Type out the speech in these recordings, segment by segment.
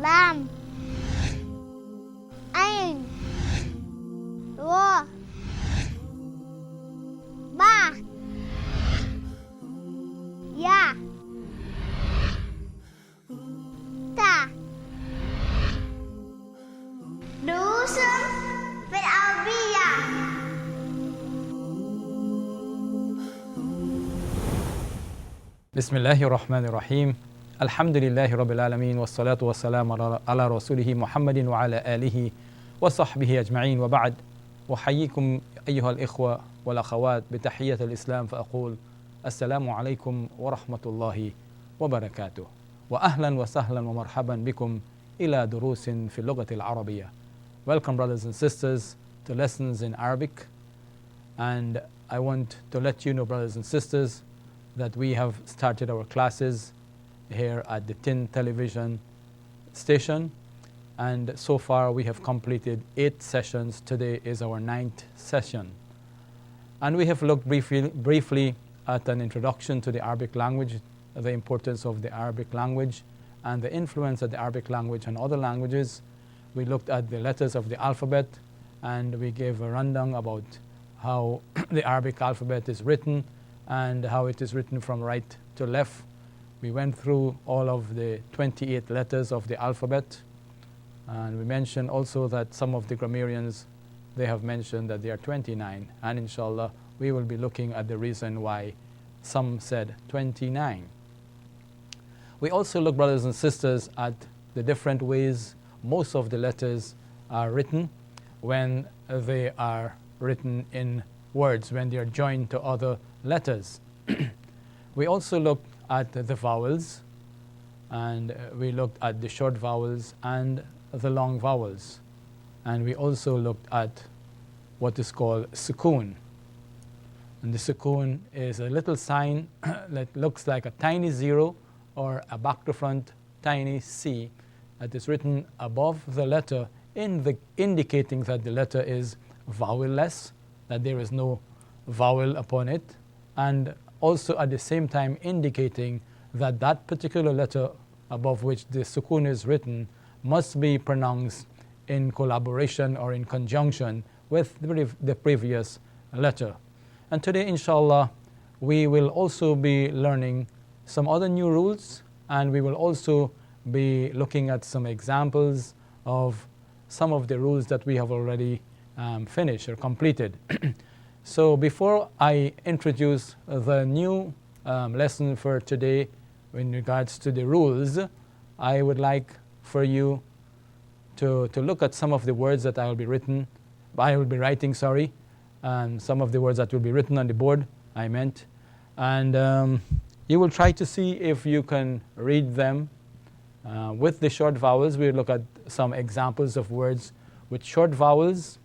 Lam, Ain, Ra, Ba, Ya, Ta. دروس في العربية. بسم الله الرحمن الرحيم. الحمد لله رب العالمين والصلاة والسلام على رسوله محمد وعلى آله وصحبه أجمعين وبعد. أحييكم أيها الإخوة والأخوات بتحية الإسلام فأقول السلام عليكم ورحمة الله وبركاته. وأهلا وسهلا ومرحبا بكم إلى دروس في اللغة العربية. Welcome brothers and sisters to lessons in Arabic, and I want to let you know, brothers and sisters, that we have started our classes here at the Tin television station, and so far we have completed 8 sessions. Today is our 9th session, and we have looked briefly at an introduction to the Arabic language, the importance of the Arabic language and the influence of the Arabic language on other languages. We looked at the letters of the alphabet, and we gave a rundown about how the Arabic alphabet is written and how it is written from right to left. We went through all of the 28 letters of the alphabet, and we mentioned also that some of the grammarians, they have mentioned that they are 29, and inshallah we will be looking at the reason why some said 29. We also look, brothers and sisters, at the different ways most of the letters are written when they are written in words, when they are joined to other letters. We also looked at the vowels, and we looked at the short vowels and the long vowels, and we also looked at what is called sukoon. And the sukoon is a little sign that looks like a tiny zero or a back to front tiny C that is written above the letter, indicating that the letter is vowel-less, that there is no vowel upon it, and also at the same time indicating that that particular letter above which the sukoon is written must be pronounced in collaboration or in conjunction with the previous letter. And today, inshallah, we will also be learning some other new rules, and we will also be looking at some examples of some of the rules that we have already finished or completed. So before I introduce the new lesson for today in regards to the rules, I would like for you to look at some of the words that I will be writing, and some of the words that will be written on the board, I meant. And you will try to see if you can read them. With the short vowels, we'll look at some examples of words with short vowels,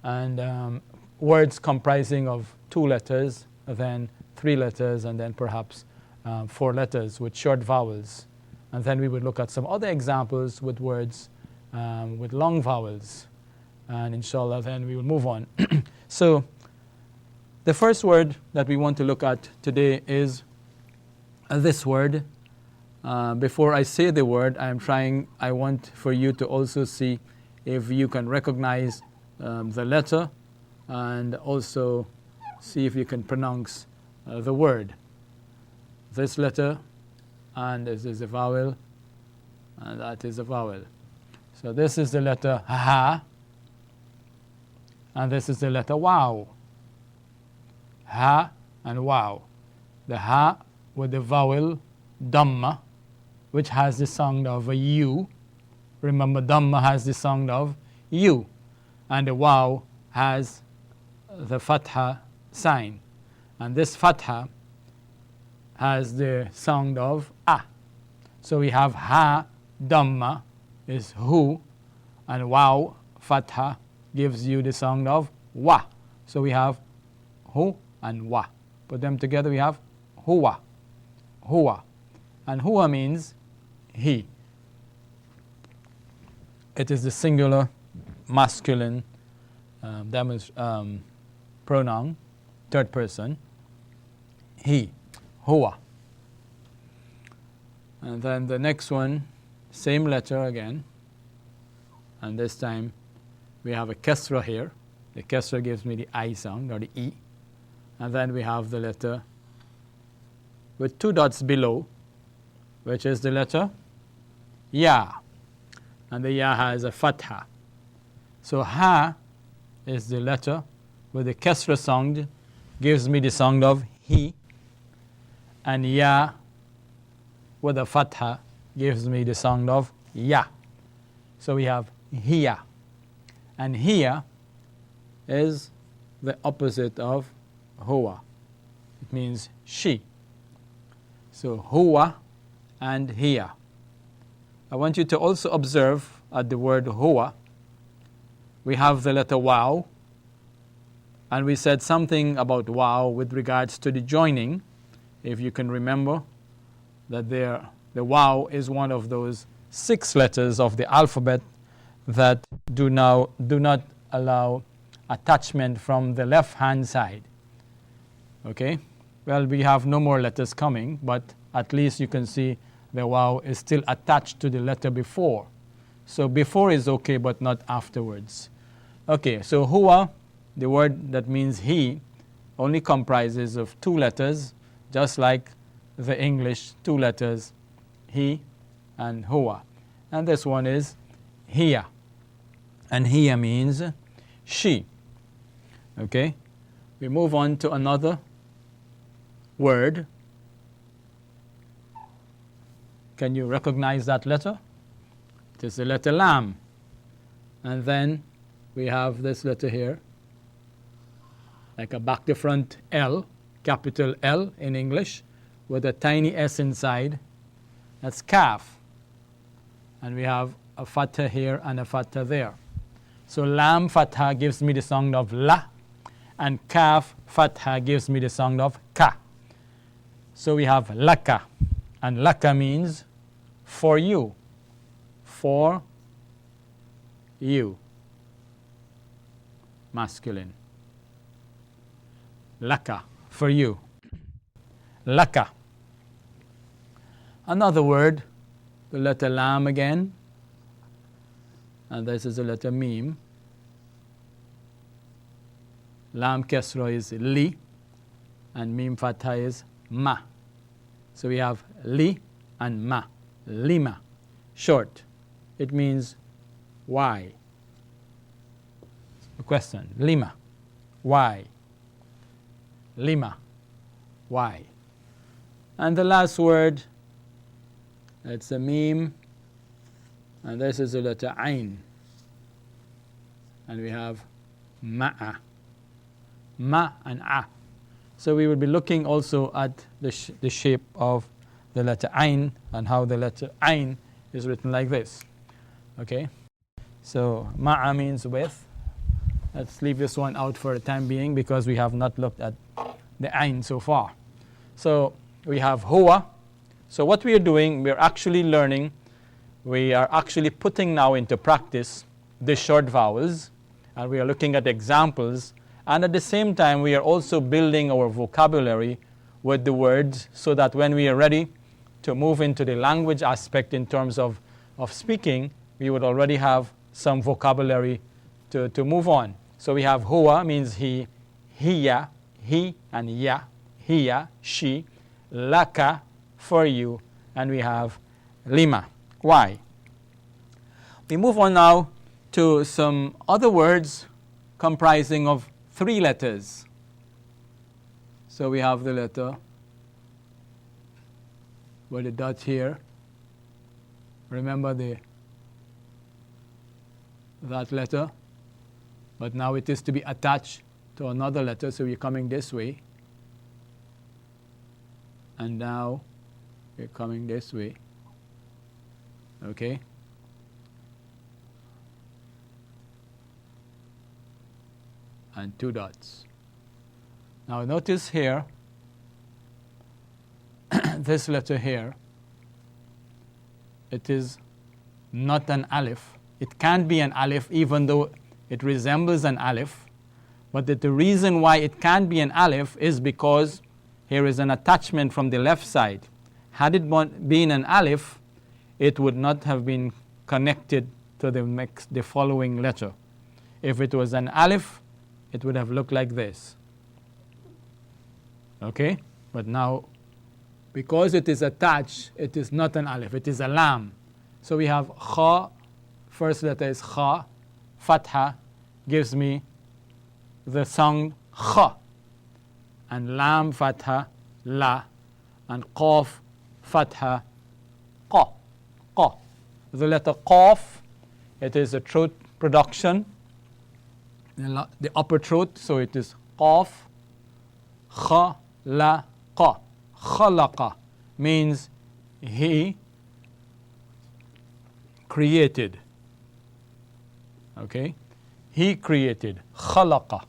and words comprising of 2 letters, then 3 letters, and then perhaps 4 letters with short vowels. And then we would look at some other examples with words with long vowels. And inshallah, then we will move on. So the first word that we want to look at today is this word. Before I say the word, I want for you to also see if you can recognize the letter, and also see if you can pronounce the word. This letter, and this is a vowel, and that is a vowel. So this is the letter ha, and this is the letter wow. Ha and wow. The ha with the vowel dhamma, which has the sound of a U. Remember, dhamma has the sound of U. And the wow has the fatha sign. And this fatha has the sound of a. So we have ha, dhamma is hu, and wow, fatha, gives you the sound of wa. So we have hu and wa. Put them together, we have huwa. Huwa. And huwa means he. It is the singular masculine pronoun, third person, he, huwa. And then the next one Same letter again. And this time we have a kasra here. The kasra gives me the I sound, or the E. And then we have the letter with 2 dots below, which is the letter Ya. And the Ya has a fatha. So Ha is the letter with the kasra sound, gives me the sound of He. And Ya with a fatha gives me the sound of Ya. So we have Hiya. And Hiya is the opposite of Huwa. It means she. So Huwa and Hiya. I want you to also observe at the word Huwa, we have the letter Waw, and we said something about Waw with regards to the joining. If you can remember that the Waw is one of those 6 letters of the alphabet that do not allow attachment from the left hand side. Okay? Well, we have no more letters coming, but at least you can see the Waw is still attached to the letter before. So before is okay, but not afterwards. Okay, so Huwa, the word that means he, only comprises of 2 letters, just like the English 2 letters, he and Huwa. And this one is Hiya. And Hiya means she. Okay? We move on to another word. Can you recognize that letter? It is the letter Lam. And then we have this letter here, like a back to front L, capital L in English, with a tiny S inside. That's Kaf. And we have a fatha here and a fatha there. So Lam fatha gives me the sound of La, and Kaf fatha gives me the sound of Ka. So we have Laka, and Laka means for you. For you. Masculine. Laka, for you. Laka. Another word, the letter Lam again, and this is the letter Mim. Lam Kesra is Li, and Mim Fatha is Ma. So we have Li and Ma. Lima. Short. It means why. A question. Lima. Why? Lima. Why? And the last word, it's a Mim, and this is the letter Ain. And we have Ma'a. Ma and A. So we will be looking also at the shape of the letter Ain and how the letter Ain is written like this. Okay? So Ma'a means with. Let's leave this one out for the time being because we have not looked at the Ain so far. So we have Huwa. So what we are doing, we are actually learning, we are actually putting now into practice the short vowels, and we are looking at examples, and at the same time we are also building our vocabulary with the words so that when we are ready to move into the language aspect in terms of speaking, we would already have some vocabulary to move on. So we have Huwa means he, Hiya, he and Ya, Hiya, she, Laka, for you, and we have Lima. Why? We move on now to some other words comprising of 3 letters. So we have the letter with the dot here. Remember that letter, but now it is to be attached to another letter, so we're coming this way. And now we're coming this way. Okay? And 2 dots. Now notice here, this letter here, it is not an alif. It can't be an alif even though it resembles an alif. But the reason why it can't be an alif is because here is an attachment from the left side. Had it been an alif, it would not have been connected to the following letter. If it was an alif, it would have looked like this. Okay? But now, because it is attached, it is not an alif, it is a lam. So we have kha, first letter is kha, fatha, gives me the sound kha. And lam, fatha, la. And qaf, fatha, qa, qa. The letter qaf, it is a throat production, the upper throat, so it is qaf, kha, la, qa. Khalaqa means he created. Okay? He created. Khalaqa.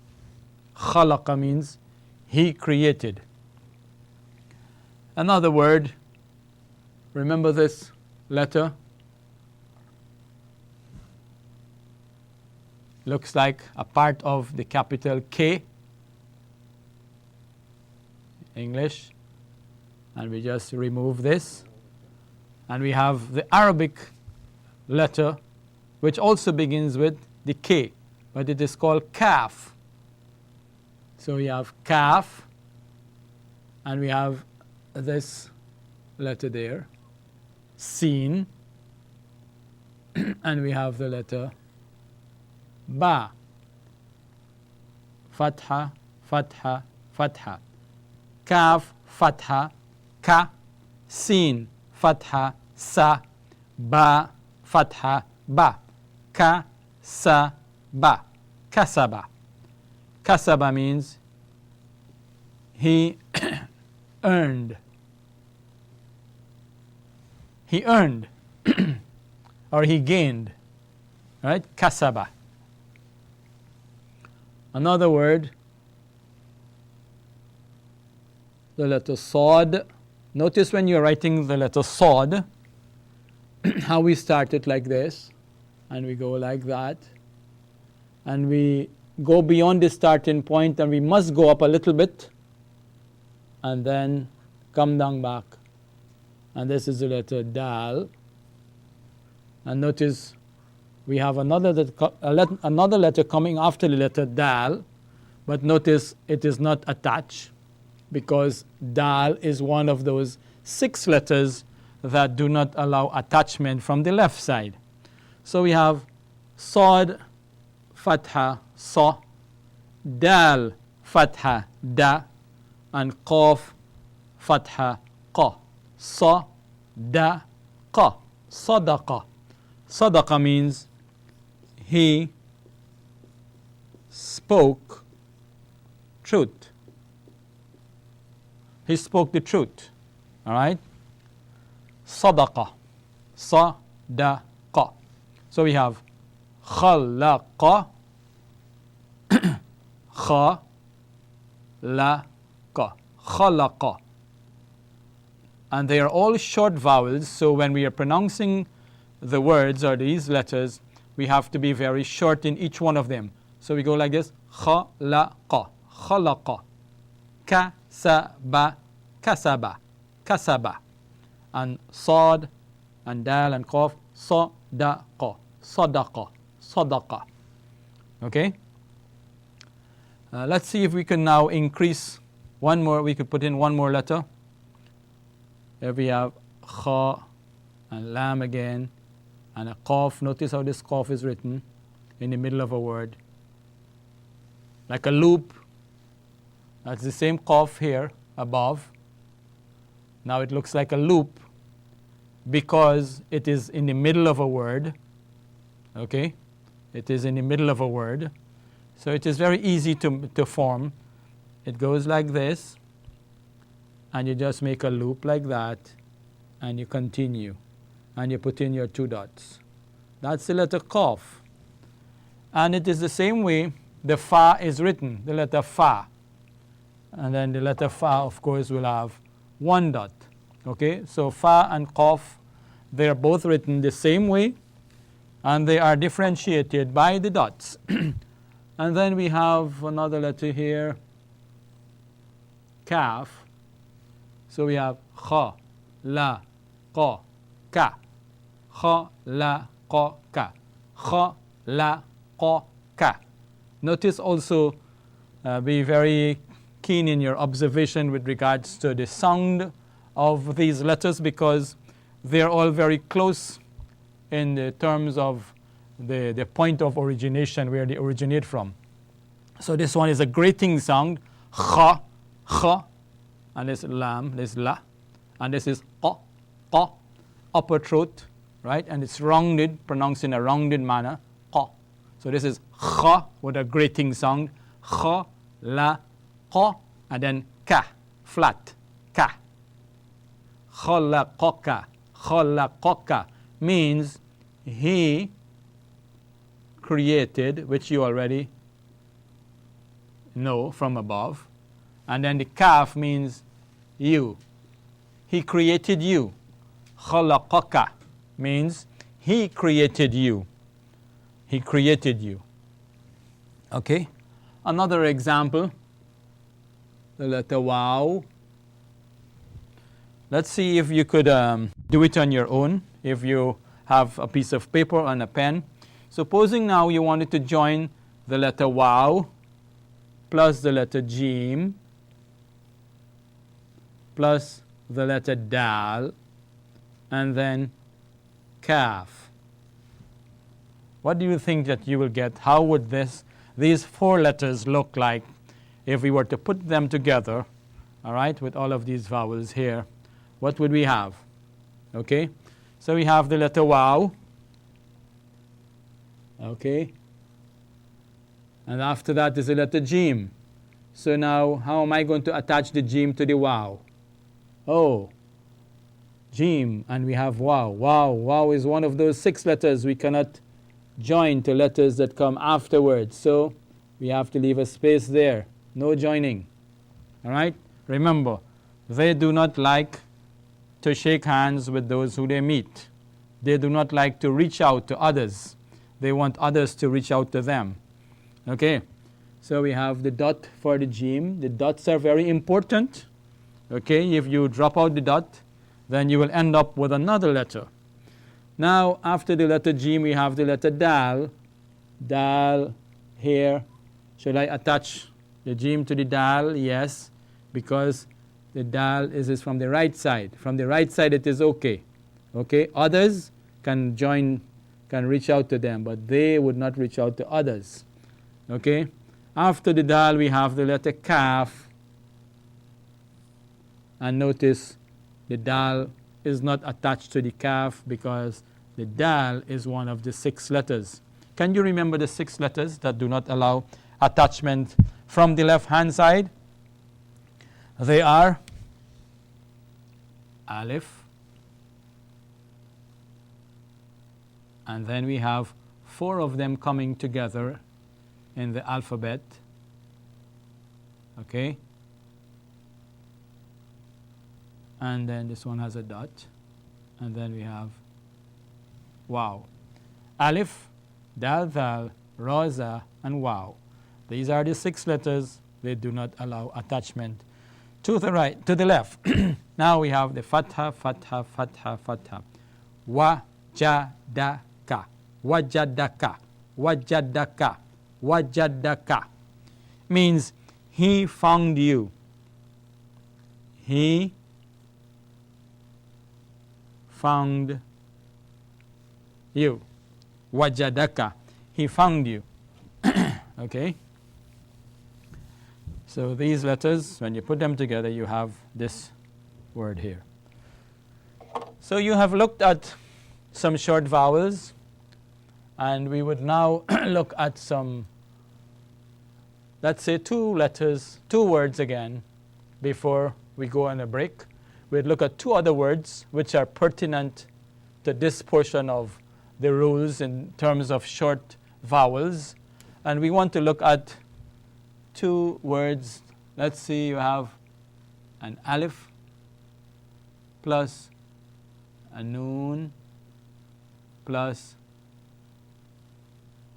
Khalaqa means he created. Another word, remember this letter? Looks like a part of the capital K, English. And we just remove this. And we have the Arabic letter, which also begins with the K, but it is called kaf. So we have kaf, and we have this letter there, sin, and we have the letter ba, fatha, fatha, fatha, kaf, fatha, ka, sin, fatha, sa, ba, fatha, ba, ka, sa, ba, kasaba. Kasaba means he earned. He earned or he gained. Right? Kasaba. Another word, the letter Sad. Notice when you're writing the letter Sad, how we start it like this, and we go like that, and we go beyond the starting point, and we must go up a little bit, and then come down back. And this is the letter Dal. And notice we have another letter coming after the letter Dal, but notice it is not attached, because Dal is one of those 6 letters that do not allow attachment from the left side. So we have Sad, Fatha, Sa, Dal, Fatha, Da, and Qaf, Fatha, Qa. Sa, Da, Qa. Sadaqa. Sadaqa means he spoke truth. He spoke the truth. All right? Sadaqa. Sadaqa. So we have khalaqa, khalaqa, khalaqa. And they are all short vowels, so when we are pronouncing the words or these letters, we have to be very short in each one of them. So we go like this: khalaqa, khalaqa, kasaba, kasaba, kasaba, and sad and dal and qaf, sadaqa, sadaqa, sadaqa. Okay? Let's see if we can now increase one more. We could put in one more letter. Here we have kha and lam again, and a qaf. Notice how this qaf is written in the middle of a word, like a loop. That's the same qaf here above. Now it looks like a loop because it is in the middle of a word. Okay? It is in the middle of a word. So it is very easy to form. It goes like this, and you just make a loop like that, and you continue, and you put in your 2 dots. That's the letter qaf. And it is the same way the fa is written, the letter fa. And then the letter fa, of course, will have 1 dot. Okay, so fa and qaf, they are both written the same way, and they are differentiated by the dots. And then we have another letter here, kaf. So we have kha, la, qa, ka. خلقك خلقك. Notice also, be very keen in your observation with regards to the sound of these letters, because they're all very close in the terms of the point of origination, where they originate from. So this one is a grating sound, kha, kha, and this lam, this la, and this is qa, qa, upper throat, right? And it's rounded, pronounced in a rounded manner, qa. So this is kha with a grating sound, kha, la, qa, and then ka, flat, ka. Khalaqaka, khalaqaka means he created, which you already know from above. And then the kaf means you. He created you. Khalaqaka means he created you. He created you. Okay? Another example, the letter waw. Let's see if you could do it on your own, if you have a piece of paper and a pen. Supposing now you wanted to join the letter waw plus the letter jim plus the letter dal and then kaf. What do you think that you will get? How would these four letters look like if we were to put them together, all right, with all of these vowels here? What would we have? Okay, so we have the letter waw. Okay, and after that is the letter jim. So now, how am I going to attach the jim to the waw? Oh, jim, and we have waw. Waw is one of those 6 letters we cannot join to letters that come afterwards. So we have to leave a space there. No joining. All right? Remember, they do not like to shake hands with those who they meet. They do not like to reach out to others. They want others to reach out to them. Okay? So we have the dot for the jim. The dots are very important. Okay? If you drop out the dot, then you will end up with another letter. Now, after the letter jim, we have the letter dal. Dal here. Shall I attach the jim to the dal? Yes, because the dal is from the right side. From the right side, it is okay. Okay? Others can join, can reach out to them, but they would not reach out to others. Okay? After the dal, we have the letter kaf. And notice the dal is not attached to the kaf because the dal is one of the 6 letters. Can you remember the 6 letters that do not allow attachment from the left-hand side? They are alif, and then we have 4 of them coming together in the alphabet. Okay? And then this one has a dot. And then we have waw. Alif, dal, thal, ra, za, and waw. These are the 6 letters. They do not allow attachment to the right, to the left. Now we have the fatha, fatha, fatha, fatha. Wajadaka, wajadaka, wajadaka, wajadaka. Means he found you. He found you. Wajadaka. He found you. Okay? So these letters, when you put them together, you have this word here. So you have looked at some short vowels, and we would now look at some, let's say 2 letters, 2 words again, before we go on a break. We'd look at 2 other words which are pertinent to this portion of the rules in terms of short vowels. And we want to look at 2 words. Let's see, you have an alif plus a noon plus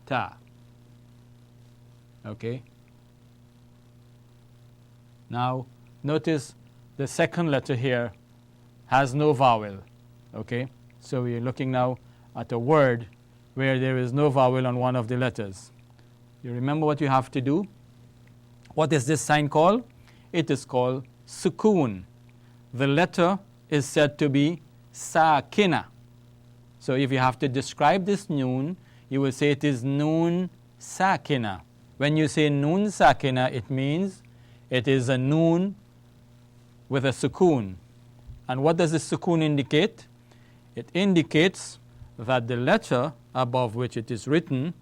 ta. Okay? Now, notice the second letter here has no vowel. Okay? So we are looking now at a word where there is no vowel on one of the letters. You remember what you have to do? What is this sign called? It is called sukoon. The letter is said to be sakina. So if you have to describe this noon, you will say it is noon sakina. When you say noon sakina, it means it is a noon with a sukoon. And what does the sukoon indicate? It indicates that the letter above which it is written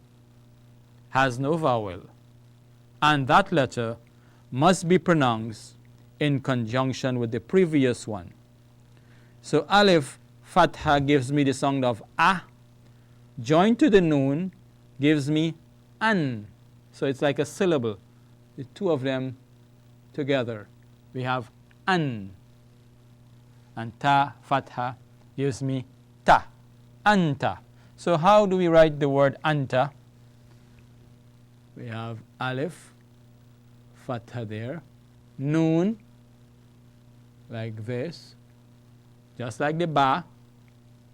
has no vowel. And that letter must be pronounced in conjunction with the previous one. So alif fatha gives me the sound of ah. Joined to the noon gives me an. So it's like a syllable. The two of them together. We have an. And ta fatha gives me ta. Anta. So how do we write the word anta? We have alif, fatha there, noon, like this, just like the ba,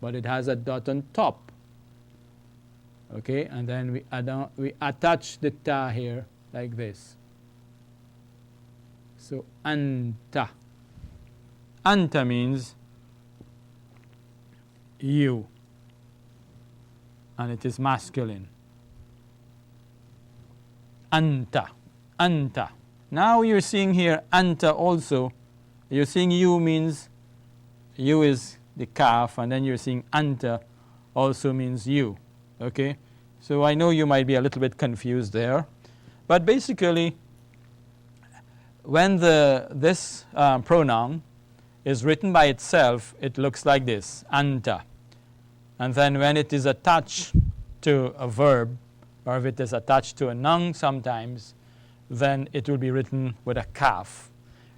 but it has a dot on top. Okay, and then we attach the ta here like this. So anta. Anta means you, and it is masculine. Anta, anta. Now you're seeing here anta also. You're seeing you means you is the kaf, and then you're seeing anta also means you. Okay, so I know you might be a little bit confused there, but basically, when this pronoun is written by itself, it looks like this, anta. And then when it is attached to a verb, or if it is attached to a noun sometimes, then it will be written with a kaf.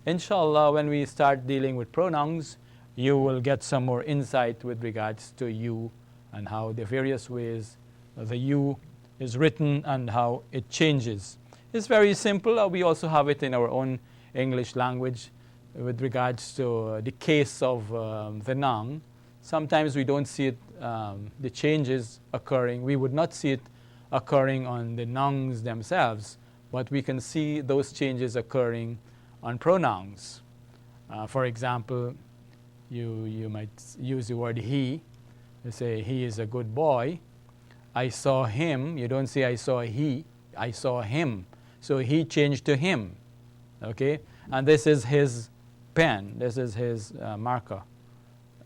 Inshallah, when we start dealing with pronouns, you will get some more insight with regards to you and how the various ways the you is written and how it changes. It's very simple. We also have it in our own English language with regards to the case of the noun. Sometimes we don't see it, the changes occurring. We would not see it occurring on the nouns themselves, but we can see those changes occurring on pronouns. For example, you might use the word he. You say, he is a good boy. I saw him. You don't say, I saw he. I saw him. So he changed to him. Okay? And this is his pen. This is his marker.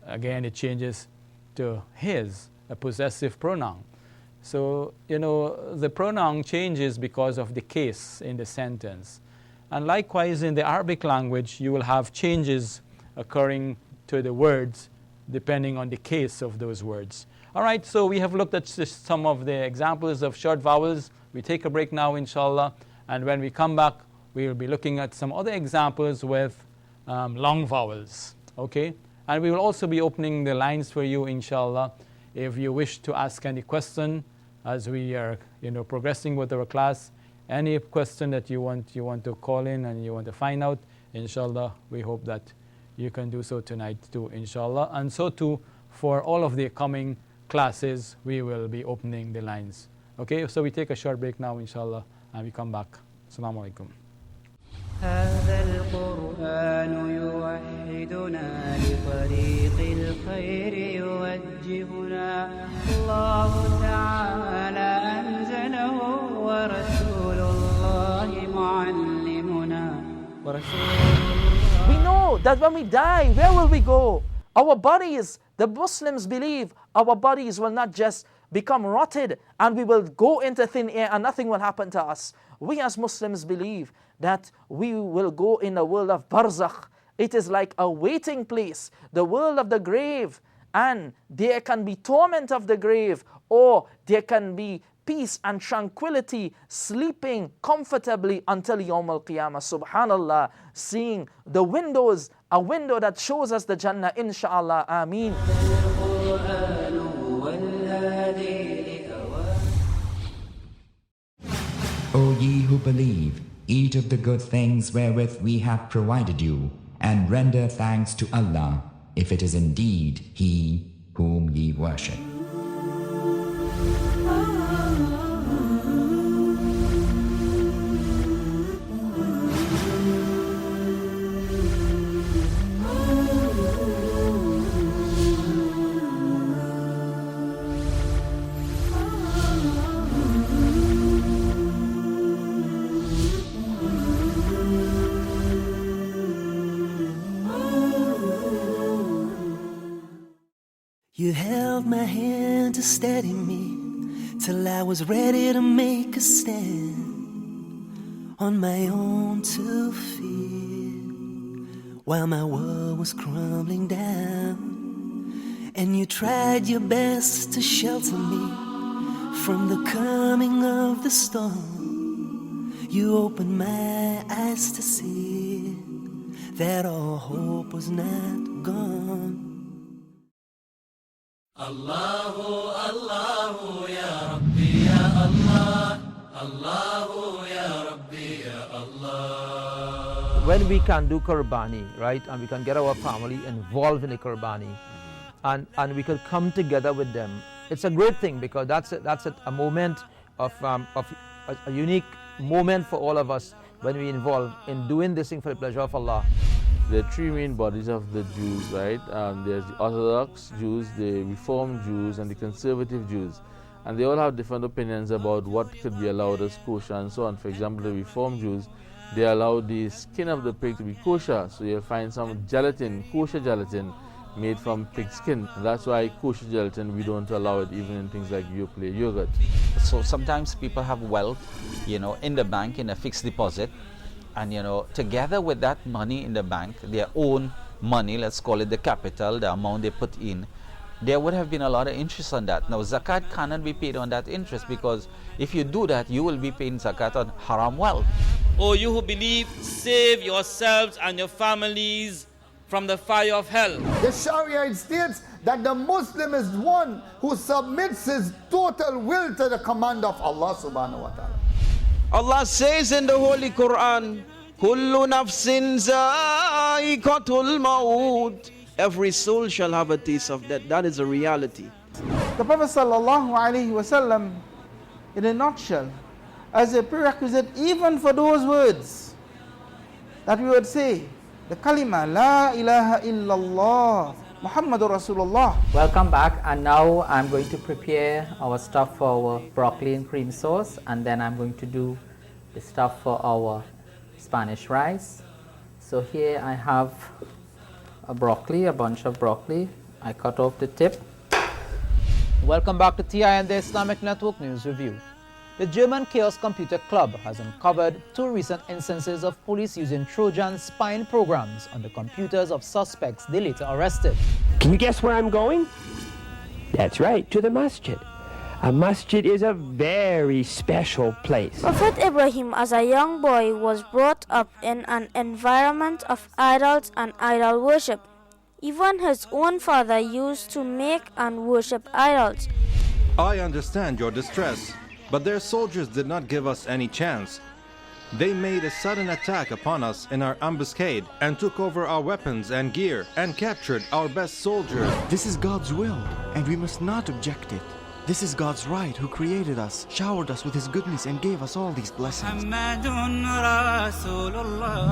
Again, it changes to his, a possessive pronoun. So, the pronoun changes because of the case in the sentence. And likewise, in the Arabic language, you will have changes occurring to the words depending on the case of those words. All right, so we have looked at some of the examples of short vowels. We take a break now, inshallah. And when we come back, we will be looking at some other examples with long vowels. Okay? And we will also be opening the lines for you, inshallah, if you wish to ask any question as we are, progressing with our class. Any question that you want to call in and you want to find out, inshallah, we hope that you can do so tonight too, inshallah. And so too, for all of the coming classes, we will be opening the lines. Okay, so we take a short break now, inshallah, and we come back. Assalamu alaikum. هذا القرآن يوحدنا لطريق الخير يوجهنا الله تعالى أنزله ورسول الله معلمنا We know that when we die, where will we go? Our bodies, the Muslims believe, our bodies will not just become rotted and we will go into thin air and nothing will happen to us. We as Muslims believe that we will go in the world of barzakh. It is like a waiting place, the world of the grave, and there can be torment of the grave, or there can be peace and tranquility, sleeping comfortably until Yawm al-Qiyamah. Subhanallah, seeing the windows, a window that shows us the Jannah, inshallah. Ameen. O ye who believe, eat of the good things wherewith we have provided you, and render thanks to Allah, if it is indeed He whom ye worship. You held my hand to steady me till I was ready to make a stand on my own 2 feet while my world was crumbling down. And you tried your best to shelter me from the coming of the storm. You opened my eyes to see that all hope was not gone. Allahu, Allahu, Ya Rabbi, Ya Allah. Allahu, Ya Rabbi, Ya Allah. When we can do Qurbani, right, and we can get our family involved in the Qurbani, and we can come together with them, it's a great thing, because that's a moment of a unique moment for all of us when we involve in doing this thing for the pleasure of Allah. There are 3 main bodies of the Jews, right? There's the Orthodox Jews, the Reformed Jews, and the Conservative Jews. And they all have different opinions about what could be allowed as kosher and so on. For example, the Reformed Jews, they allow the skin of the pig to be kosher. So you'll find some gelatin, kosher gelatin, made from pig skin. And that's why kosher gelatin, we don't allow it even in things like Yoplait yogurt. So sometimes people have wealth, in the bank, in a fixed deposit. And together with that money in the bank, their own money, let's call it the capital, the amount they put in, there would have been a lot of interest on that. Now, zakat cannot be paid on that interest, because if you do that, you will be paying zakat on haram wealth. O you who believe, save yourselves and your families from the fire of hell. The Sharia states that the Muslim is one who submits his total will to the command of Allah subhanahu wa ta'ala. Allah says in the Holy Quran, Kullu nafsin za'iqatul maut. Every soul shall have a taste of death. That is a reality. The Prophet sallallahu alaihi wasallam, in a nutshell, as a prerequisite even for those words that we would say, the kalima la ilaha illallah Muhammadur Rasulullah. Welcome back, and now I'm going to prepare our stuff for our broccoli and cream sauce, and then I'm going to do the stuff for our Spanish rice. So here I have a bunch of broccoli. I cut off the tip. Welcome back to TI and the Islamic Network News Review. The German Chaos Computer Club has uncovered 2 recent instances of police using Trojan spying programs on the computers of suspects they later arrested. Can you guess where I'm going? That's right, to the masjid. A masjid is a very special place. Prophet Ibrahim as a young boy was brought up in an environment of idols and idol worship. Even his own father used to make and worship idols. I understand your distress, but their soldiers did not give us any chance. They made a sudden attack upon us in our ambuscade and took over our weapons and gear and captured our best soldiers. This is God's will, and we must not object it. This is God's right, who created us, showered us with His goodness, and gave us all these blessings. Muhammadun Rasulullah,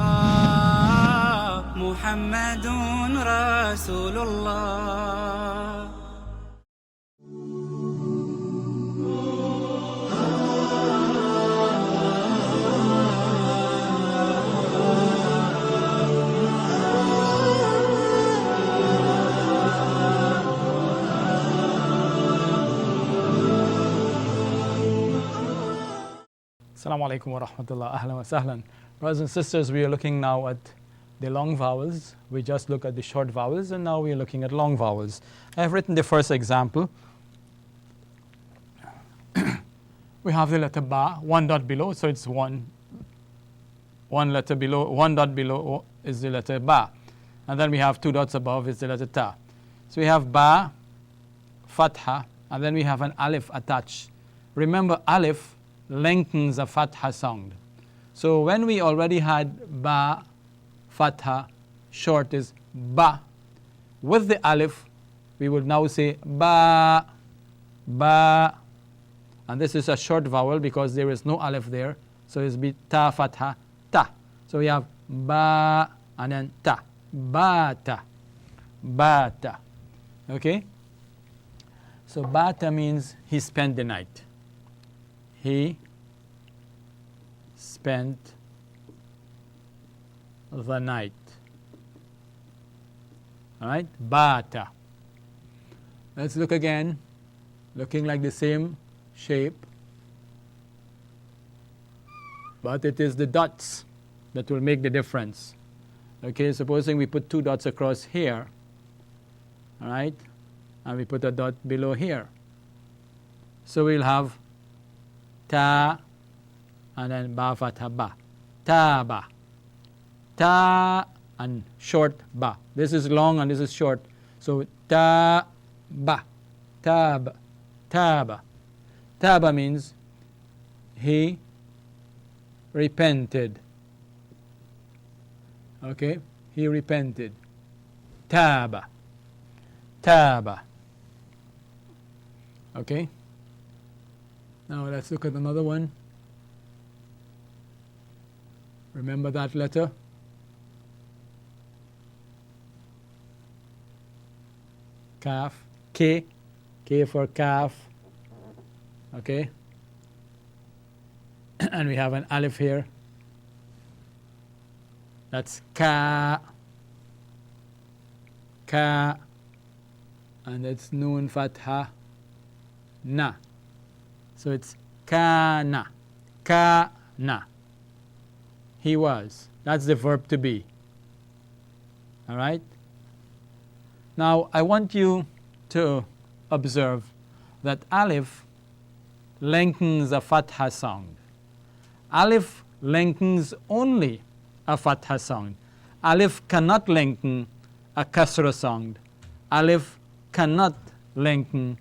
Muhammadun Rasulullah. Assalamu alaikum wa rahmatullah, ahlan wa sahlan. Brothers and sisters, we are looking now at the long vowels. We just look at the short vowels, and now we are looking at long vowels. I have written the first example. We have the letter ba, 1 dot below, so it's 1 letter below, 1 dot below is the letter ba. And then we have 2 dots above is the letter ta. So we have ba, fatha, and then we have an alif attached. Remember, alif lengthens a fatha sound. So when we already had ba, fatha, short is ba. With the alif, we would now say ba, ba. And this is a short vowel because there is no alif there. So it's be ta fatha, ta. So we have ba and then ta. Bata. Bata. Okay? So bata means he spent the night. He spent the night. Alright? Bata. Let's look again. Looking like the same shape. But it is the dots that will make the difference. Okay, supposing we put 2 dots across here. Alright? And we put a dot below here. So we'll have ta and then ba fatha ba. Ta ba. Ta and short ba. This is long and this is short. So ta ba. Ta ba. Ta ba. Ta ba means he repented. Okay? He repented. Taba. Taba. Okay? Now let's look at another one. Remember that letter? Kaf. K. K for kaf. Okay? And we have an alif here. That's ka. Ka. And it's noon fatha. Na. So it's kana. Kana. He was. That's the verb to be. Alright? Now I want you to observe that alif lengthens a fatha sound. Alif lengthens only a fatha sound. Alif cannot lengthen a kasra sound. Alif cannot lengthen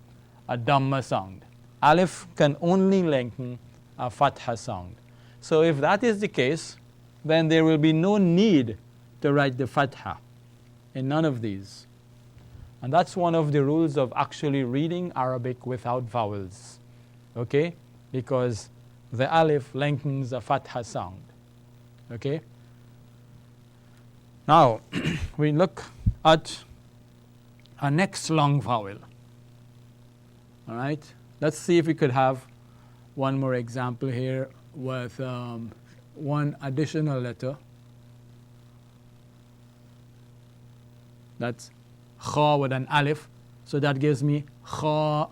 a dhamma sound. Alif can only lengthen a fatha sound. So if that is the case, then there will be no need to write the fatha in none of these. And that's one of the rules of actually reading Arabic without vowels. Okay? Because the alif lengthens a fatha sound. Okay? Now, we look at our next long vowel. All right? Let's see if we could have one more example here with one additional letter. That's kha with an alif. So that gives me kha.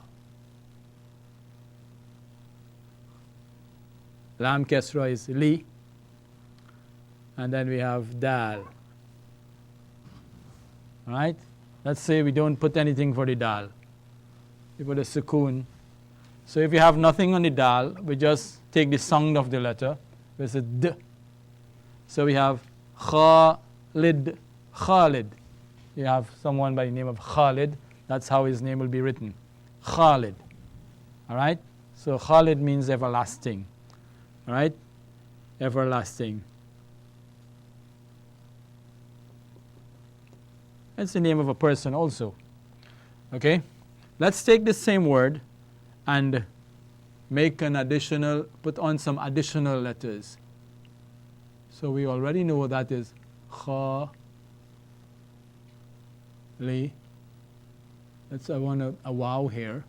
Lam kasra is li. And then we have dal. Alright? Let's say we don't put anything for the dal. We put a sukoon. So if you have nothing on the dal, we just take the sound of the letter. It's a d. So we have Khalid. Khalid. You have someone by the name of Khalid. That's how his name will be written. Khalid. Alright? So Khalid means everlasting. Alright? Everlasting. It's the name of a person also. Okay? Let's take the same word and make an additional, put on some additional letters. So we already know what that is. Kha, li. I want a waw here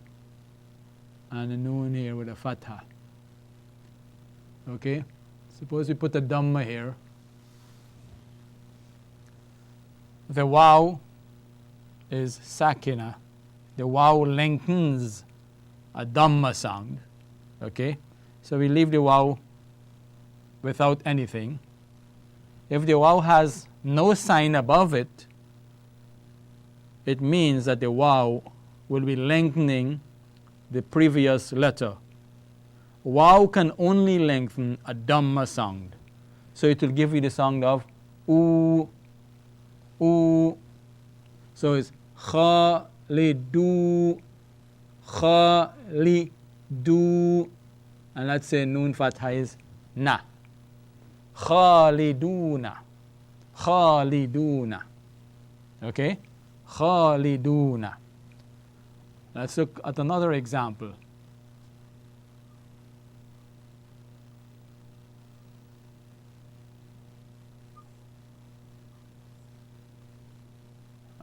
and a noon here with a fatha. Okay? Suppose we put a dhamma here. The waw is sakina. The waw lengthens a dhamma sound. Okay? So we leave the waw without anything. If the waw has no sign above it, it means that the waw will be lengthening the previous letter. Waw can only lengthen a dhamma sound. So it will give you the sound of oo, oo. So it's khalidu, khalidu. And let's say noon fatha is na. Khaliduna. Khaliduna. Okay? Khaliduna. Let's look at another example.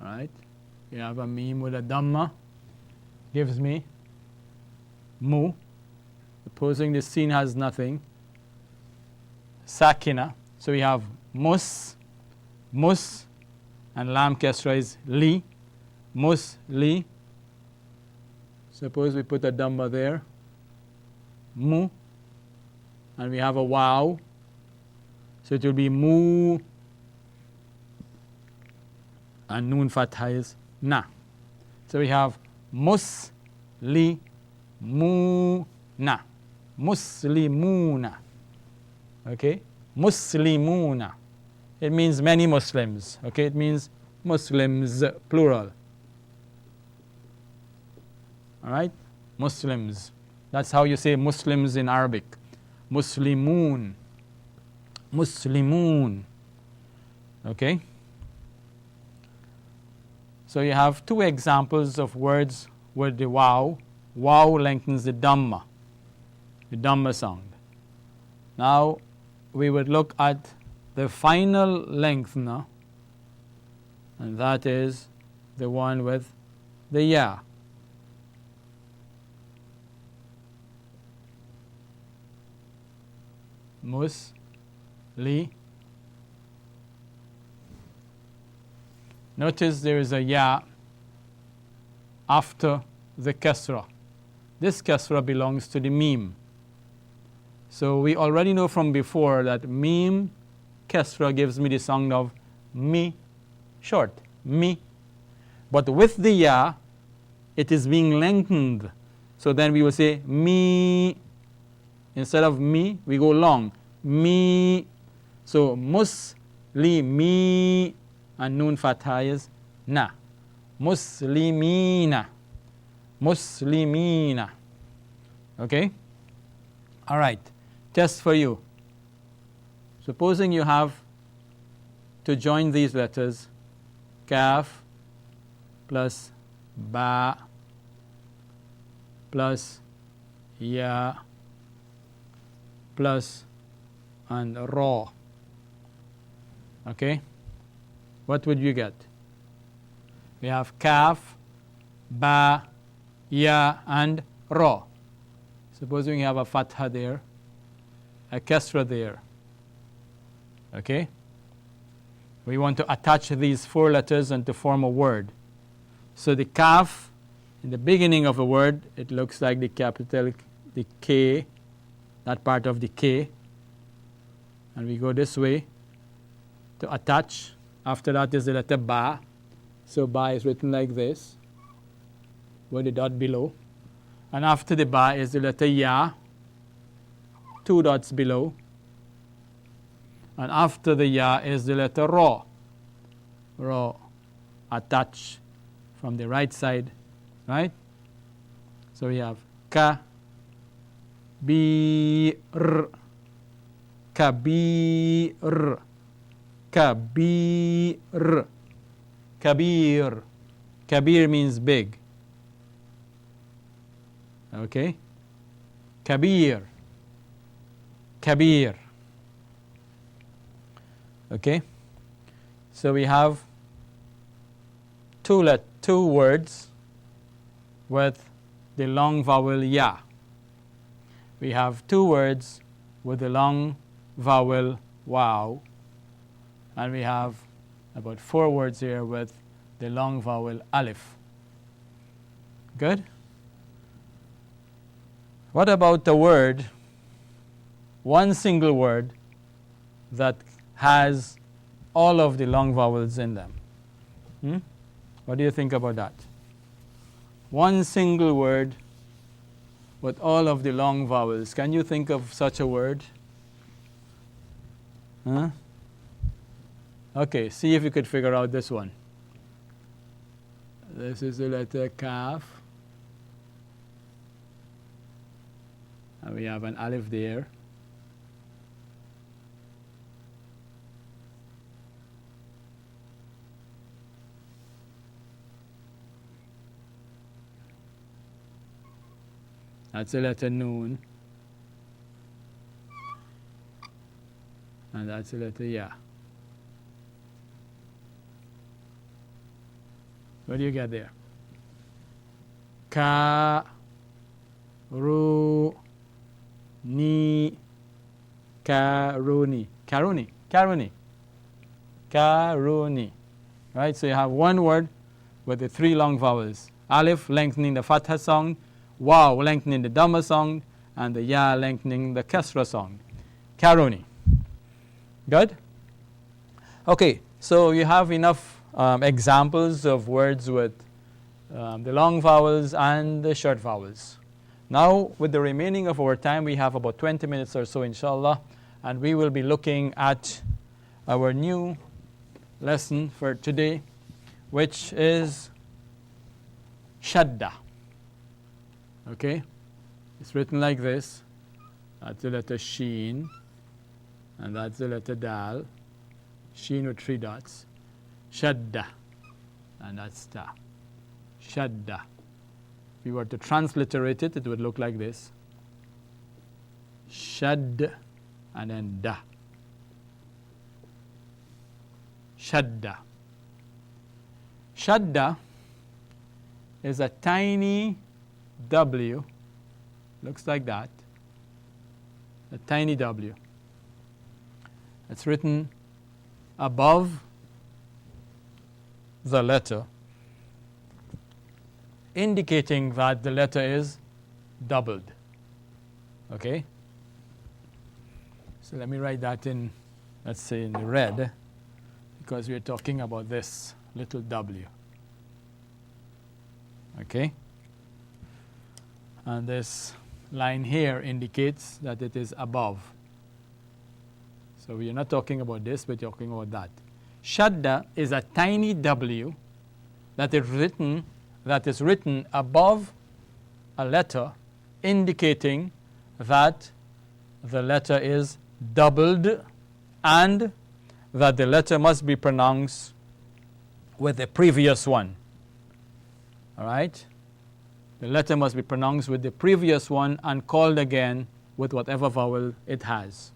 All right. We have a meme with a dhamma. Gives me mu. Supposing the scene has nothing. Sakina. So we have mus, and lam kasra is li. Mus, li. Suppose we put a dhamma there. Mu. And we have a wow. So it will be mu. And noon fatha is na. So we have muslimuna. Muslimuna. Okay? Muslimuna. It means many Muslims. Okay? It means Muslims, plural. Alright? Muslims. That's how you say Muslims in Arabic. Muslimun. Muslimun. Okay? So you have two examples of words with the wow. Wow lengthens the dhamma sound. Now we would look at the final lengthener, and that is the one with the ya. Musli. Notice there is a ya after the kasra. This kasra belongs to the meme. So we already know from before that meme kasra gives me the sound of mi, short, mi. But with the ya, it is being lengthened. So then we will say mi. Instead of mi, we go long. Mi. So muslimi. And noon fatha is na. Muslimina. Muslimina. Okay? All right. Test for you. Supposing you have to join these letters, kaf plus ba plus ya plus and ra. Okay? What would you get? We have kaf, ba, ya, and ra. Supposing you have a fatha there, a kasra there. Okay? We want to attach these four letters and to form a word. So the kaf, in the beginning of a word, it looks like the capital, the K, that part of the K. And we go this way to attach. After that is the letter ba. So ba is written like this, with the dot below. And after the ba is the letter ya, two dots below. And after the ya is the letter ra. Ra, attach from the right side, right? So we have ka, bi, r, kabir, kabir, kabir. Kabir means big. Okay? Kabir. Kabir. Okay? So we have two words with the long vowel ya. We have two words with the long vowel wow. And we have about four words here with the long vowel alif. Good? What about the word, one single word that has all of the long vowels in them? What do you think about that? One single word with all of the long vowels. Can you think of such a word? Okay, see if you could figure out this one. This is the letter kaf. And we have an alif there. That's the letter Noon. And that's the letter Ya. What do you get there? Ka, Ru, Ni, Karuni. Karuni. Karuni. Karuni. Right? So you have one word with the three long vowels. Alif lengthening the Fatha sound, Waw lengthening the Dhamma sound, and the Ya lengthening the Kasra sound. Karuni. Good? Okay, so you have enough examples of words with the long vowels and the short vowels. Now, with the remaining of our time, we have about 20 minutes or so, inshallah, and we will be looking at our new lesson for today, which is Shadda. Okay? It's written like this. That's the letter Sheen, and that's the letter Dal. Sheen with 3 dots. Shadda, and that's Ta. Shadda. If we were to transliterate it, it would look like this. Shad, and then Da. Shadda. Shadda is a tiny W, looks like that, a tiny W. It's written above the letter, indicating that the letter is doubled. Okay? So let me write that in, let's say in red, because we're talking about this little W. Okay? And this line here indicates that it is above. So we are not talking about this, we're talking about that. Shadda is a tiny W that is written above a letter, indicating that the letter is doubled and that the letter must be pronounced with the previous one. All right? The letter must be pronounced with the previous one and called again with whatever vowel it has.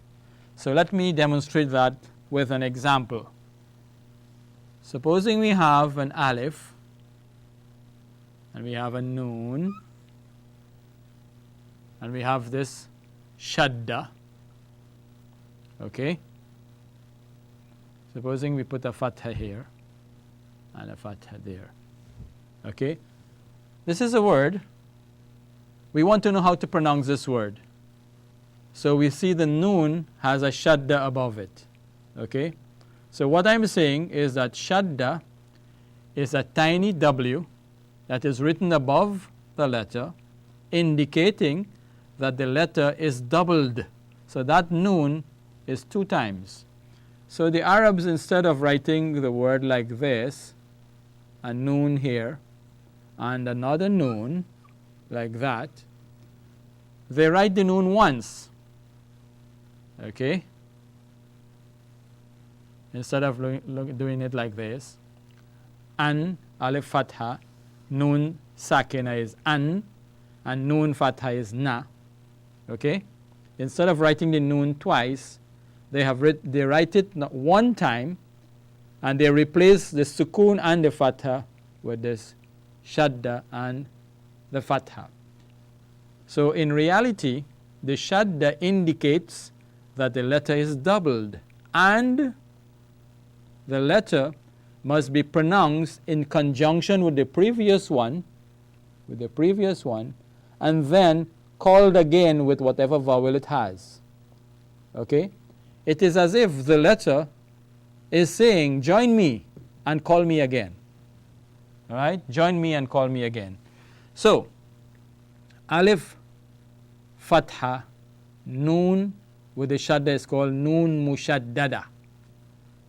So let me demonstrate that with an example. Supposing we have an Alif and we have a Noon and we have this Shadda. Okay? Supposing we put a Fatha here and a Fatha there. Okay? This is a word. We want to know how to pronounce this word. So we see the Noon has a Shadda above it. Okay? So what I'm saying is that Shadda is a tiny W that is written above the letter, indicating that the letter is doubled. So that Noon is 2 times. So the Arabs, instead of writing the word like this, a Noon here, and another Noon like that, they write the Noon once. Okay? Instead of doing it like this, An, Alif Fatha, Noon Sakina is An, and Noon Fatha is Na. Okay? Instead of writing the Noon twice, they write it not 1 time, and they replace the Sukun and the Fatha with this Shadda and the Fatha. So in reality, the Shadda indicates that the letter is doubled, and the letter must be pronounced in conjunction with the previous one, and then called again with whatever vowel it has. Okay? It is as if the letter is saying, join me and call me again. All right? Join me and call me again. So, Alif, Fatha, Noon with the Shadda is called Noon Mushaddada.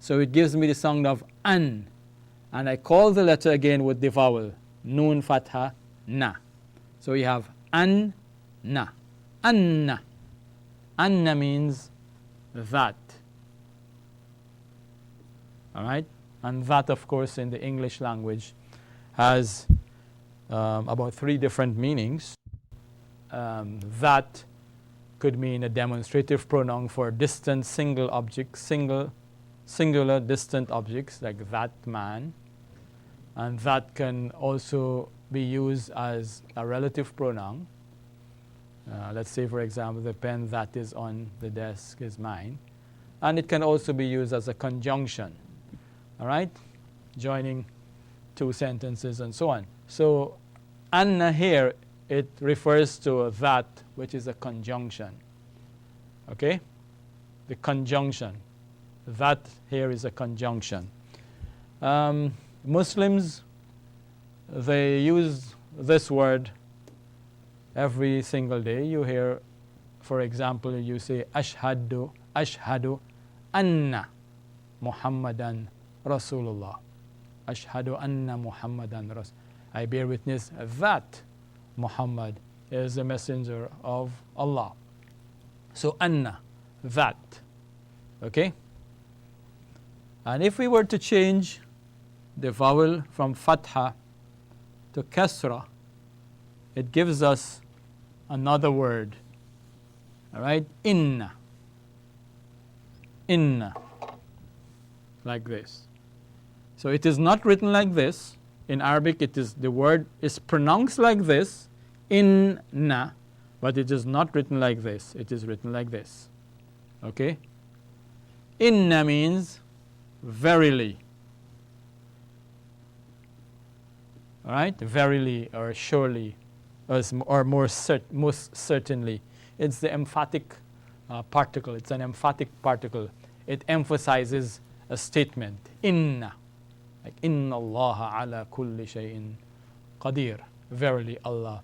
So it gives me the sound of An. And I call the letter again with the vowel, Noon Fatha, Na. So we have An, Na. Anna. Anna means that. All right? And that, of course, in the English language has about 3 different meanings. That could mean a demonstrative pronoun for distant single objects, singular distant objects like that man. And that can also be used as a relative pronoun. Let's say, for example, the pen that is on the desk is mine. And it can also be used as a conjunction, all right, joining two sentences and so on. So anna here, it refers to that which is a conjunction, okay? The conjunction. That here is a conjunction. Muslims, they use this word every single day. You hear, for example, you say ashhadu anna Muhammadan Rasulullah. Ashhadu anna Muhammadan Rasul. I bear witness that Muhammad is the messenger of Allah. So anna, that, okay? And if we were to change the vowel from fatha to kasra, it gives us another word, all right? Inna, like this. So it is not written like this. In Arabic, the word is pronounced like this, inna, but it is not written like this. It is written like this, okay? Inna means verily, all right? Verily or surely, or most certainly. It's the emphatic particle. It's an emphatic particle. It emphasizes a statement. Inna, like inna Allah ala kulli shay'in qadir. Verily Allah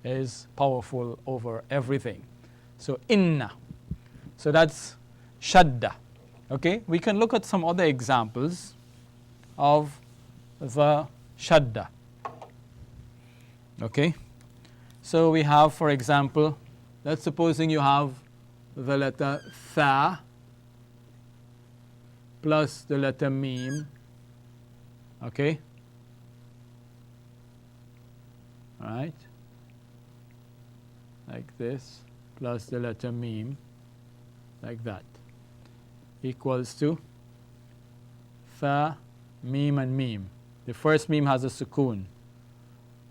is powerful over everything. So inna. So that's shadda. Okay, we can look at some other examples of the shadda. Okay, so we have, for example, let's supposing you have the letter tha plus the letter mim. Okay, all right, like this, plus the letter mim, like that, equals to tha, mim, and mim. The first mim has a sukoon.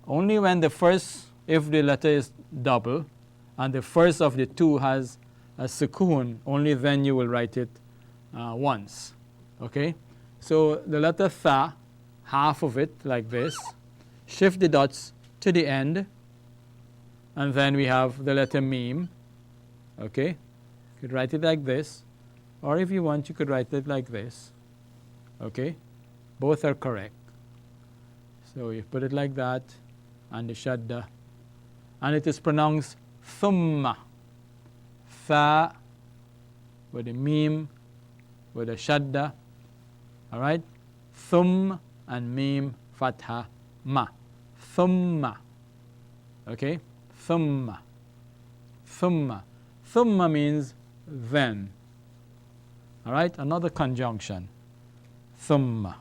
Only when if the letter is double and the first of the two has a sukoon, only then you will write it once. Okay? So the letter tha, half of it like this, shift the dots to the end, and then we have the letter mim. Okay? You could write it like this, or if you want, you could write it like this. Okay? Both are correct. So you put it like that, and the shadda, and it is pronounced thumma. Tha with a mim, with a shadda. All right? Thum and mim, fatha, ma. Thumma. Okay? Thumma. Thumma. Thumma means then. All right? Another conjunction. Thumma.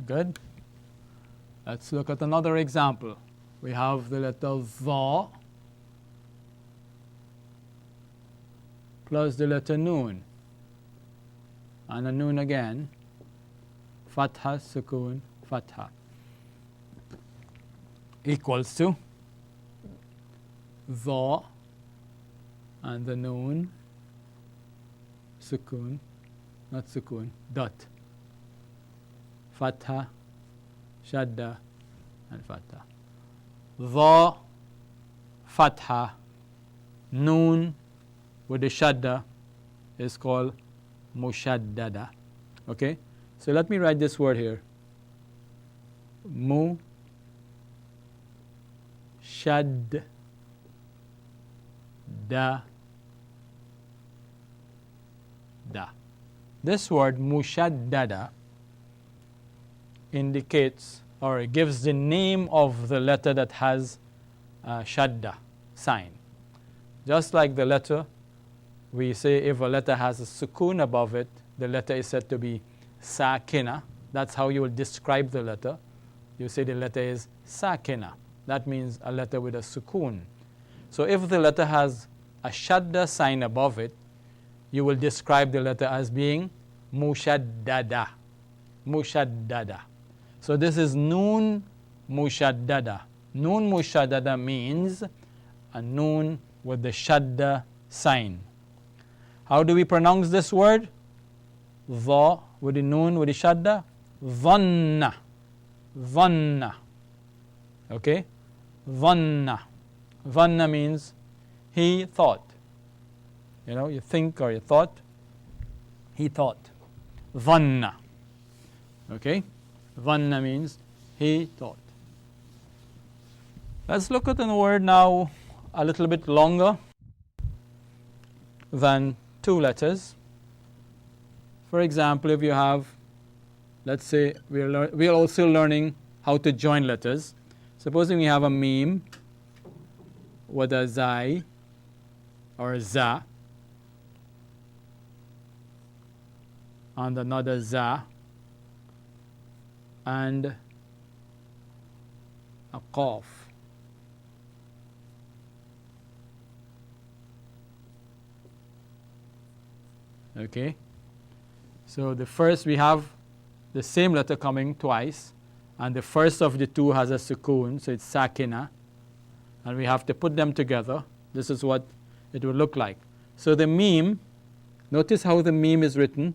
Good. Let's look at another example. We have the letter dha plus the letter noon, and a noon again, fatha, sukoon, fatha, equals to dha and the noon, sukoon, not sukoon, dot, fatha, shadda, and fatha. Dha, fatha, noon with the shadda is called mushaddada. Okay? So let me write this word here. Mu shad da. This word mushaddada indicates or gives the name of the letter that has shadda sign. Just like the letter, we say if a letter has a sukoon above it, the letter is said to be sakina. That's how you will describe the letter. You say the letter is sakina. That means a letter with a sukoon. So if the letter has a shadda sign above it, you will describe the letter as being mushaddada. Mushaddada. So this is noon mushaddada. Noon mushaddada means a noon with the shadda sign. How do we pronounce this word? Dha with the noon with the shadda. Dhanna. Dhanna. Okay? Dhanna. Dhanna means he thought. You know, you think or you thought. He thought. Dhanna. Okay? Dhanna means he thought. Let's look at a word now a little bit longer than 2 letters. For example, if you have, let's say, we are also learning how to join letters. Supposing we have a meme with a zai or a za and another za and a qaf. Okay, so the first we have the same letter coming twice, and the first of the 2 has a sukoon, so it's sakina, and we have to put them together. This is what it will look like. So the meme, notice how the meme is written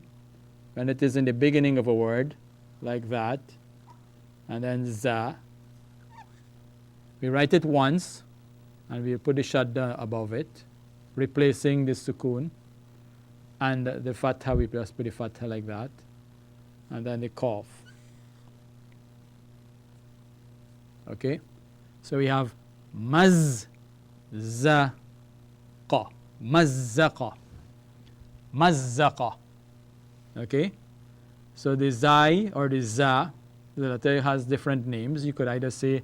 when it is in the beginning of a word, like that, and then za. We write it once, and we put the shadda above it, replacing the sukoon. And the fatha, we just put the fatha like that. And then the qaf. Okay? So we have mazzaqa. Mazzaqa. Mazzaqa. Okay? So the zai or the za, the letter has different names. You could either say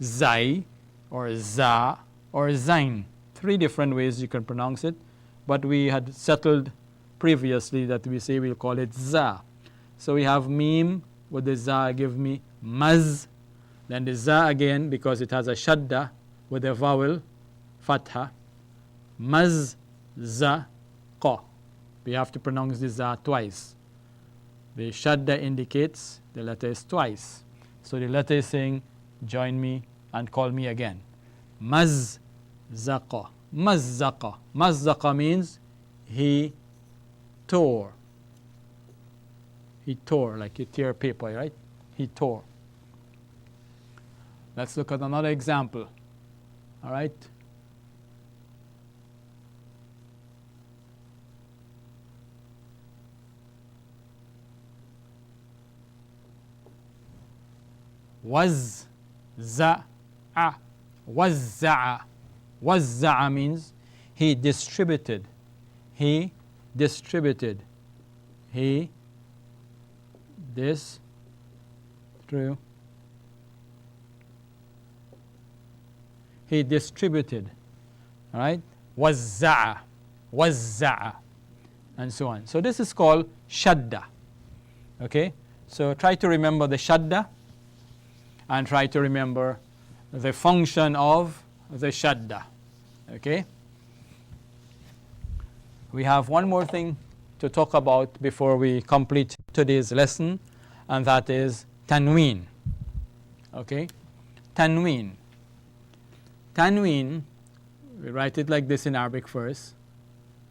zai or za or zain. 3 different ways you can pronounce it. But we had settled previously that we say we'll call it za. So we have meme with the za give me maz. Then the za again, because it has a shadda with a vowel, fatha. Maz za qa. We have to pronounce the za twice. The shadda indicates the letter is twice. So the letter is saying, join me and call me again. Maz zaqa. Mazzaqa. Mazzaqa means he tore. He tore, like you tear paper, right? He tore. Let's look at another example. All right? Wazza'a. Wazza'a. Wazza'a means he distributed. He distributed. He he distributed. All right? Wazza'a. Wazza'a. And so on. So this is called shadda. Okay? So try to remember the shadda and try to remember the function of the shadda. Okay? We have one more thing to talk about before we complete today's lesson, and that is tanween. Okay? Tanween. Tanween, we write it like this in Arabic first.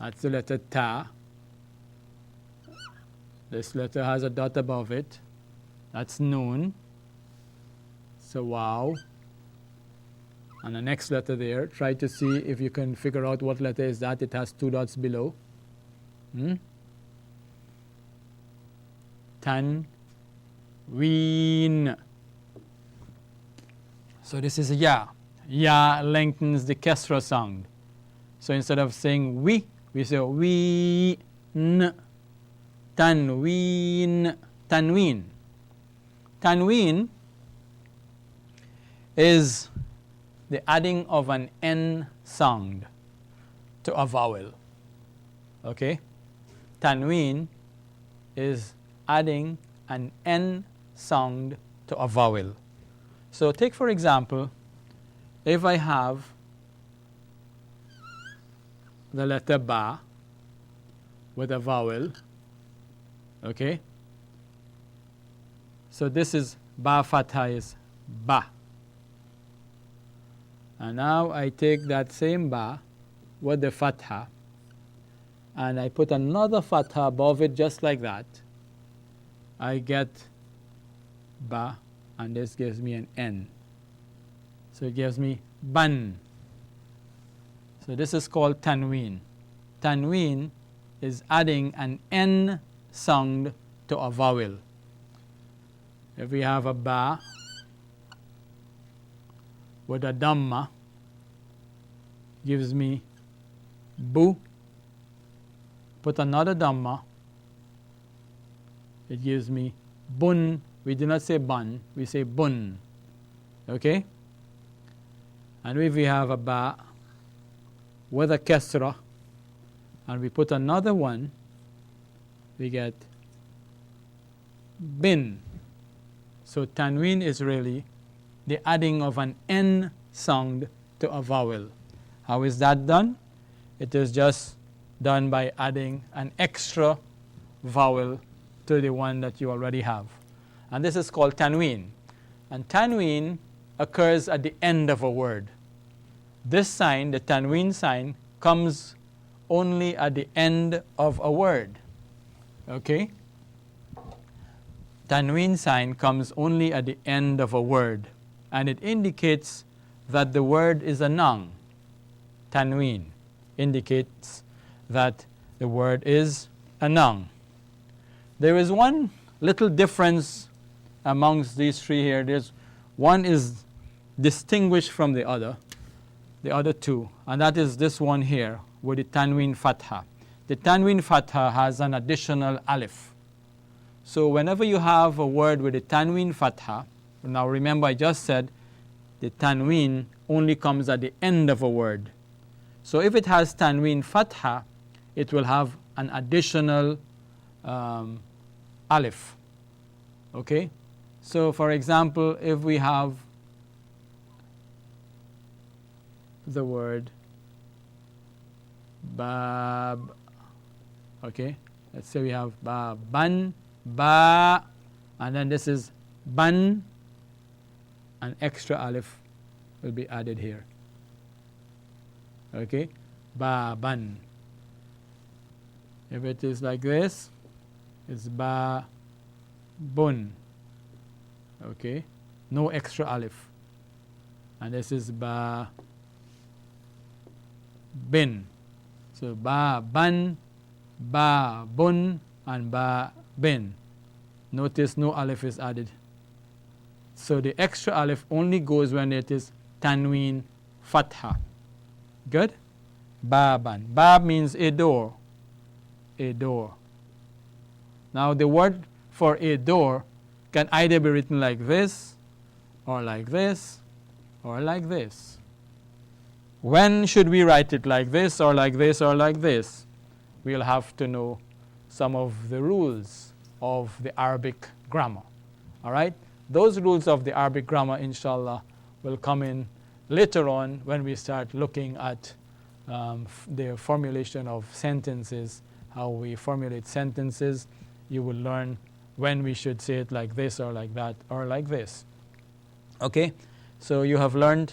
That's the letter ta. This letter has a dot above it. That's noon. So wow. And the next letter there, try to see if you can figure out what letter is that. It has 2 dots below. Tanween. So this is ya. Ya lengthens the kesra sound. So instead of saying we say we n. Tanween. Tanween. Tanween is the adding of an N sound to a vowel. Okay? Tanween is adding an N sound to a vowel. So take for example, if I have the letter Ba with a vowel, okay? So this is Ba Fatha is Ba. And now I take that same Ba with the Fatha and I put another Fatha above it just like that. I get Ba, and this gives me an N. So it gives me Ban. So this is called Tanween. Tanween is adding an N sound to a vowel. If we have a Ba with a Dhamma, gives me Bu. Put another Dhamma, it gives me Bun. We do not say Ban, we say Bun. Okay? And if we have a Ba with a Kesra, and we put another one, we get Bin. So Tanween is really the adding of an N sound to a vowel. How is that done? It is just done by adding an extra vowel to the one that you already have. And this is called Tanween. And Tanween occurs at the end of a word. This sign, the Tanween sign, comes only at the end of a word. Okay? Tanween sign comes only at the end of a word, and it indicates that the word is a noun. Tanween indicates that the word is a noun. There is one little difference amongst these three here. There's one is distinguished from the other two, and that is this one here with the Tanween Fatha. The Tanween Fatha has an additional alif. So whenever you have a word with a Tanween Fatha, now remember I just said the Tanween only comes at the end of a word. So if it has Tanween Fatha, it will have an additional alif. Okay? So for example, if we have the word Bab, okay? Let's say we have Ban, Ba, and then this is Ban, an extra alif will be added here. Okay? Ba, Ban. If it is like this, it's Ba, Bun. Okay? No extra alif. And this is Ba, Bin. So Ba, Ban, Ba, Bun, and Ba, Bin. Notice no alif is added. So the extra alif only goes when it is Tanween Fatha. Good? Baban. Bab means a door. A door. Now the word for a door can either be written like this, or like this, or like this. When should we write it like this, or like this, or like this? We'll have to know some of the rules of the Arabic grammar. All right? Those rules of the Arabic grammar, inshallah, will come in later on when we start looking at the formulation of sentences, how we formulate sentences. You will learn when we should say it like this, or like that, or like this. Okay? So you have learned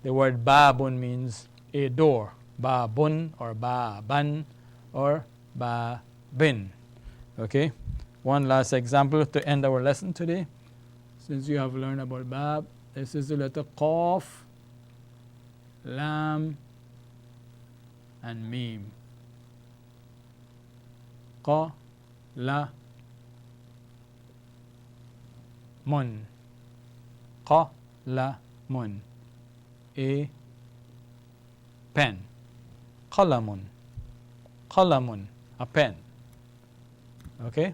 the word Babun means a door. Babun, or Baban, or Babin. Okay? One last example to end our lesson today. Since you have learned about Bab, this is the letter Qaf, Lam, and Mim. Qa, La, Mun. Qa, La, Mun. A pen. Qalamun. Qalamun, a pen. Okay?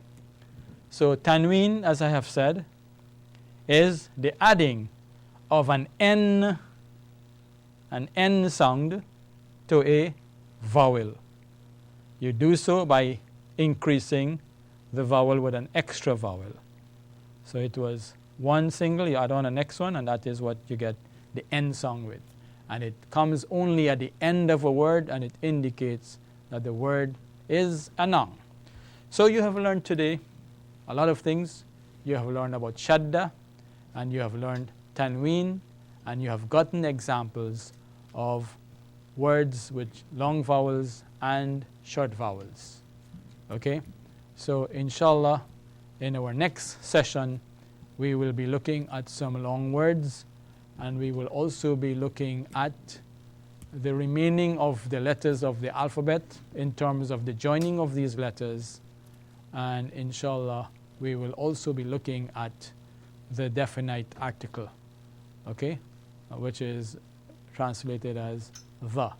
So Tanween, as I have said, is the adding of an N sound to a vowel. You do so by increasing the vowel with an extra vowel. So it was one single, you add on the next one, and that is what you get the end song with. And it comes only at the end of a word, and it indicates that the word is a noun. So you have learned today a lot of things. You have learned about shadda, and you have learned tanween, and you have gotten examples of words with long vowels and short vowels. Okay? So inshallah, in our next session, we will be looking at some long words, and we will also be looking at the remaining of the letters of the alphabet in terms of the joining of these letters. And inshallah, we will also be looking at the definite article, okay, which is translated as the.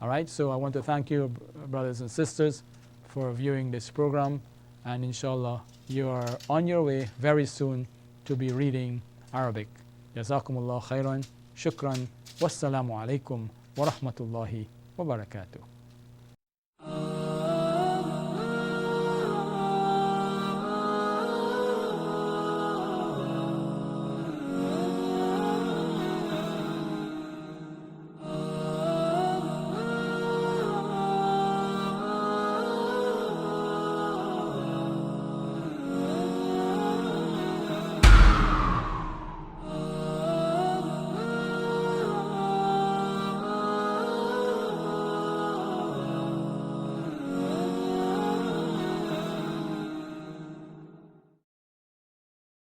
All right, so I want to thank you, brothers and sisters, for viewing this program, and inshallah, you are on your way very soon to be reading Arabic. Jazakumullah khairan, shukran, wassalamu alaikum wa rahmatullahi wa barakatuh.